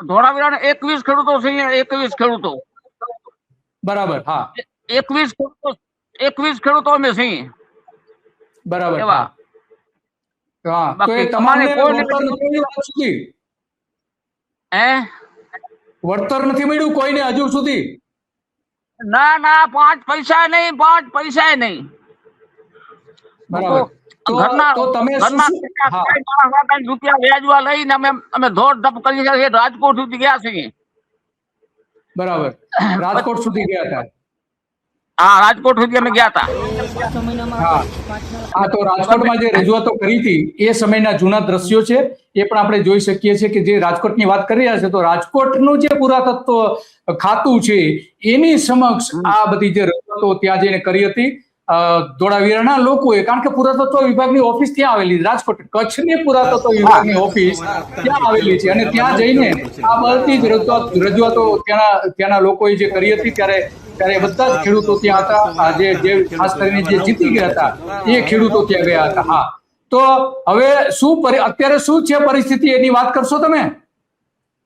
ધોળાવીરા 21 ખેડૂતો છે, 21 ખેડૂતો, બરાબર, હા, 21 ખેડૂતો અમે છીએ, બરાબર, એવા. હા, તો બાકી એ તમારે તમામને કોઈ વળતર નથી મળ્યું આજ સુધી? વળતર નથી મળ્યું કોઈને હજુ સુધી? ના ના, 5 પૈસા નહીં, 5 પૈસા નહીં. બરાબર, તો તમે રૂપિયા વ્યાજવા લઈને અમે ધોડ ધપ કરી રાજકોટ સુધી ગયા છીએ. બરાબર, રાજકોટ સુધી ગયા હતા? હા, રાજકોટ સુધી અમે ગયા હતા. હા, તો રાજકોટમાં જે રજૂઆતો કરી હતી એ સમયના જૂના દ્રશ્યો છે, એ પણ આપણે જોઈ શકીએ છીએ કે જે રાજકોટની વાત કરી રહ્યા છે, તો રાજકોટનું જે પુરાતત્વ ખાતું છે એની સમક્ષ આ બધી જે રજૂઆતો ત્યાં જઈને કરી હતી ધોળાવીરાના લોકોએ, કારણ કે પુરાતત્વ વિભાગની ઓફિસ ત્યાં આવેલી, રાજકોટ કચ્છની પુરાતત્વ વિભાગની ઓફિસ ત્યાં આવેલી છે, અને ત્યાં જઈને આ બધી જ રજૂઆતો ત્યાંના લોકોએ જે કરી હતી ત્યારે બધા જ ખેડૂતો ત્યાં હતા, જે ખાસ કરીને જે જીતી ગયા હતા એ ખેડૂતો ત્યાં ગયા હતા. હા, તો હવે અત્યારે શું છે પરિસ્થિતિ એની વાત કરશો તમે?